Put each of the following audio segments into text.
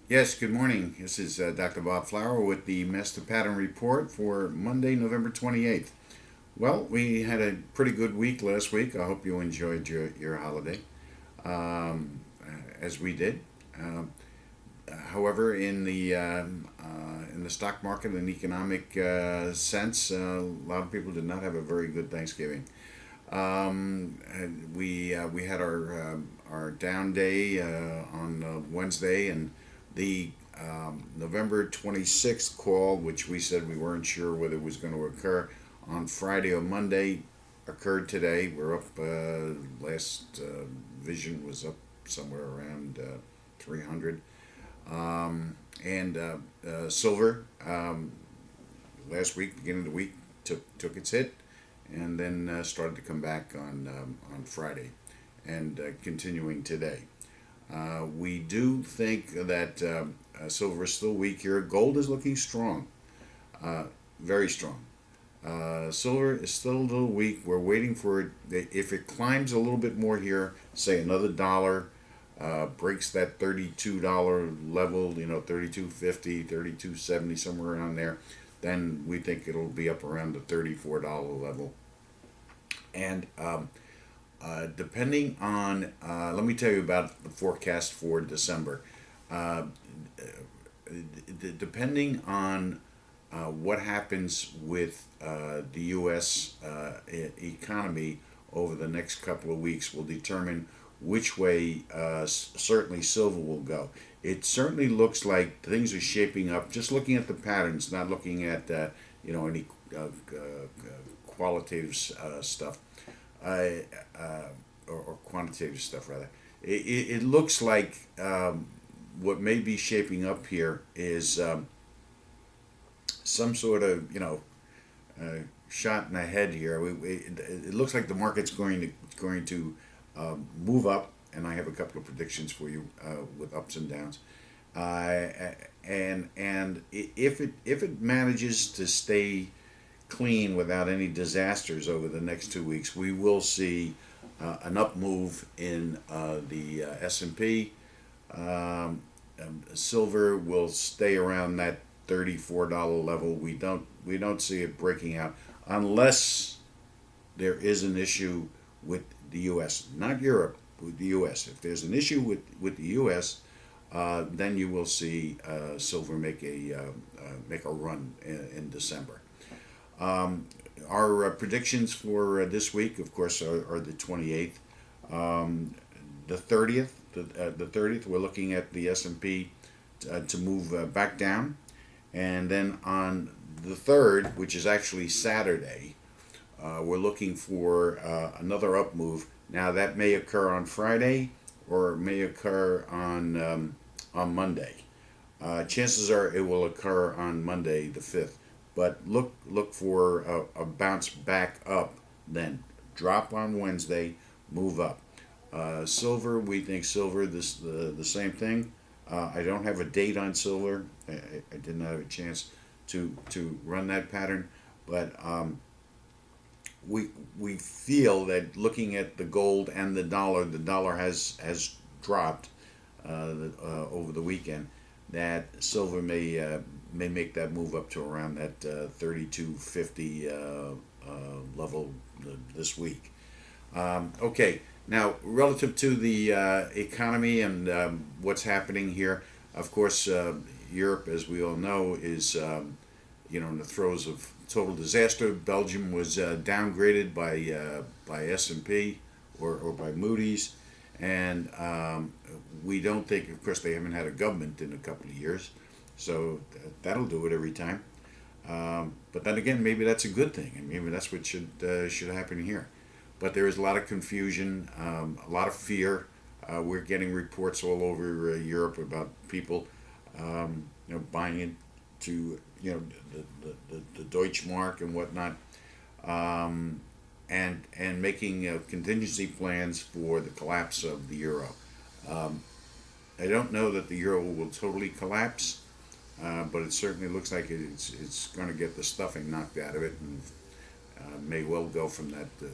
Yes, good morning. This is Dr. Bob Flower with the Master Pattern Report for Monday, November 28th. Well, we had a pretty good week last week. I hope you enjoyed your holiday, as we did. However, in the stock market and economic sense, a lot of people did not have a very good Thanksgiving. We had our down day on Wednesday, and the November 26th call, which we said we weren't sure whether it was going to occur on Friday or Monday, occurred today. We're up. Last vision was up somewhere around 300. And silver last week, beginning of the week, took its hit, and then started to come back on Friday, and continuing today. We do think that silver is still weak here. Gold is looking strong, very strong. Silver is still a little weak. We're waiting for it. If it climbs a little bit more here, say another dollar, breaks that $32 level, 32.50, 32.70, somewhere around there, then we think it'll be up around the $34 level. And depending on, let me tell you about the forecast for December. Uh, Depending on what happens with the U.S. Economy over the next couple of weeks will determine which way certainly silver will go. It certainly looks like things are shaping up. Just looking at the patterns, not looking at any qualitative stuff, uh, or quantitative stuff rather. It looks like what may be shaping up here is some sort of shot in the head here. It looks like the market's going to move up, and I have a couple of predictions for you with ups and downs. And if it manages to stay clean without any disasters over the next 2 weeks, we will see an up move in the S&P. Silver will stay around that $34 level. We don't see it breaking out unless there is an issue with the U.S., not Europe, with the U.S. If there's an issue with the U.S., then you will see silver make a run in December. Our predictions for this week, of course, are the 28th. The 30th, the 30th, we're looking at the S&P to move back down, and then on the 3rd, which is actually Saturday, we're looking for another up move. Now that may occur on Friday, or it may occur on Monday. Chances are it will occur on Monday the 5th. But look for a bounce back up, then drop on Wednesday, move up. Silver, we think silver the same thing. I don't have a date on silver. I did not have a chance to run that pattern, but we feel that looking at the gold and the dollar has dropped over the weekend. That silver may make that move up to around that 32.50 level this week. Okay, now relative to the economy and what's happening here, of course, Europe, as we all know, is in the throes of total disaster. Belgium was downgraded by S&P or by Moody's, and we don't think, of course, they haven't had a government in a couple of years, so that'll do it every time. But then again, maybe that's a good thing, and maybe that's what should happen here. But there is a lot of confusion, a lot of fear. We're getting reports all over Europe about people, buying into the Deutschmark and whatnot, and making contingency plans for the collapse of the euro. I don't know that the euro will totally collapse, but it certainly looks like it's going to get the stuffing knocked out of it, and may well go from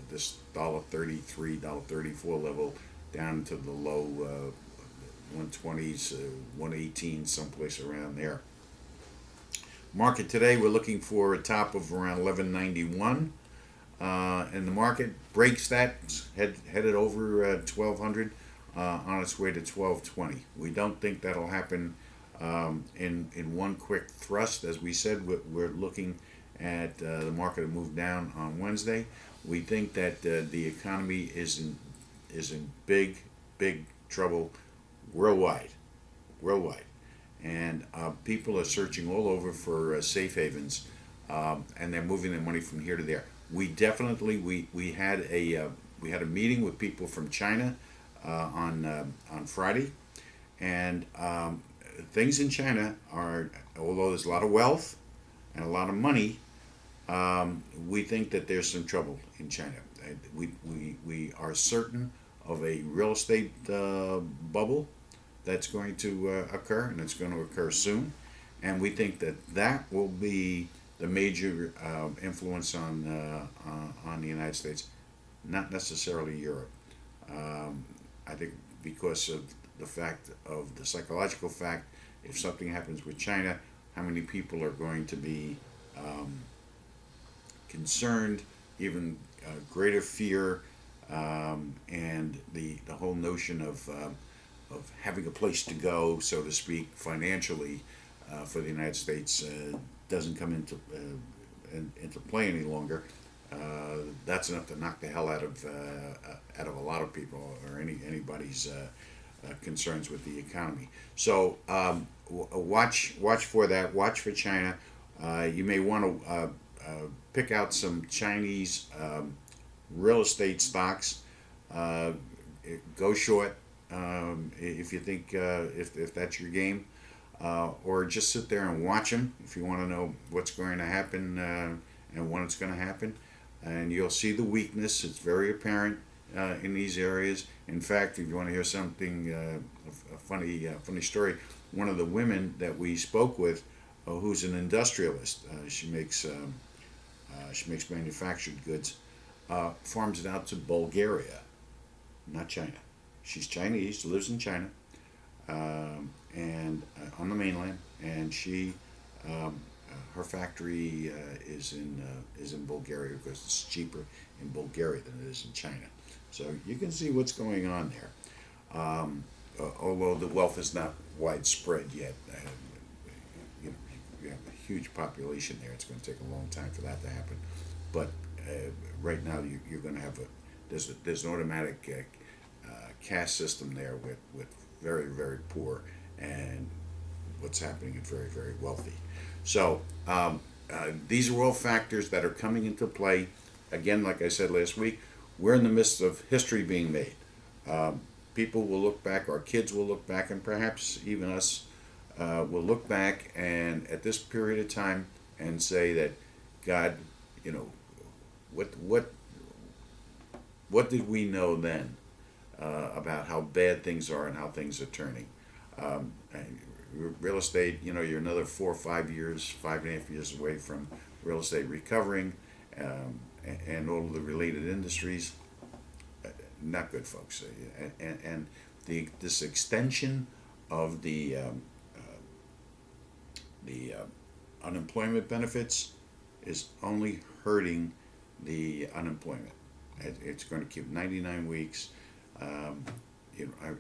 this $1.33, $1.34 level down to the low 120s, 118, someplace around there. Market today, we're looking for a top of around 1191. And the market breaks that, headed over 1200, on its way to 1220. We don't think that'll happen in one quick thrust. As we said, we're looking at the market to move down on Wednesday. We think that the economy is in big trouble worldwide, and people are searching all over for safe havens, and they're moving their money from here to there. We definitely we had a meeting with people from China on Friday, and things in China are, although there's a lot of wealth and a lot of money, we think that there's some trouble in China. We are certain of a real estate bubble that's going to occur, and it's going to occur soon. And we think that that will be the major influence on the United States, not necessarily Europe. I think because of the psychological fact, if something happens with China, how many people are going to be concerned, even greater fear, and the whole notion of having a place to go, so to speak, financially for the United States doesn't come into play any longer. That's enough to knock the hell out of a lot of people, or anybody's concerns with the economy. So watch for that. Watch for China. You may want to pick out some Chinese real estate stocks. Go short if you think if that's your game, or just sit there and watch them if you want to know what's going to happen and when it's going to happen. And you'll see the weakness. It's very apparent in these areas. In fact, if you want to hear something, a funny story, one of the women that we spoke with, who's an industrialist, she makes manufactured goods, farms it out to Bulgaria, not China. She's Chinese, lives in China, and on the mainland, and she her factory is in Bulgaria because it's cheaper in Bulgaria than it is in China. So you can see what's going on there. Although the wealth is not widespread yet, you have a huge population there. It's going to take a long time for that to happen. But right now, you're going to have there's an automatic caste system there with very poor, and what's happening is very wealthy. So these are all factors that are coming into play. Again, like I said last week, we're in the midst of history being made. People will look back, our kids will look back, and perhaps even us will look back and at this period of time and say that, God, what did we know then about how bad things are and how things are turning? Real estate, you're another 4 or 5 years, 5.5 years away from real estate recovering, and all of the related industries. Not good, folks. And this extension of the unemployment benefits is only hurting the unemployment. It's going to keep 99 weeks. I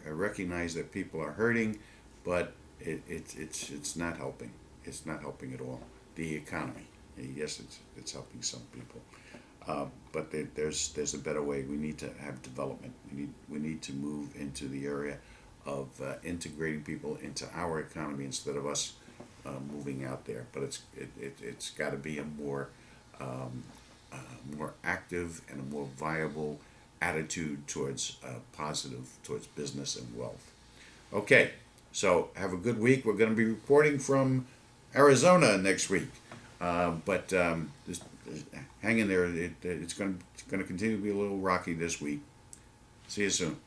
recognize that people are hurting, but it's not helping. It's not helping at all. The economy, yes, it's helping some people, but there's a better way. We need to have development. We need to move into the area of integrating people into our economy instead of us moving out there. But it's got to be a more active and a more viable attitude towards towards business and wealth. Okay, so have a good week. We're going to be reporting from Arizona next week, but just hang in there. It's going to continue to be a little rocky this week. See you soon.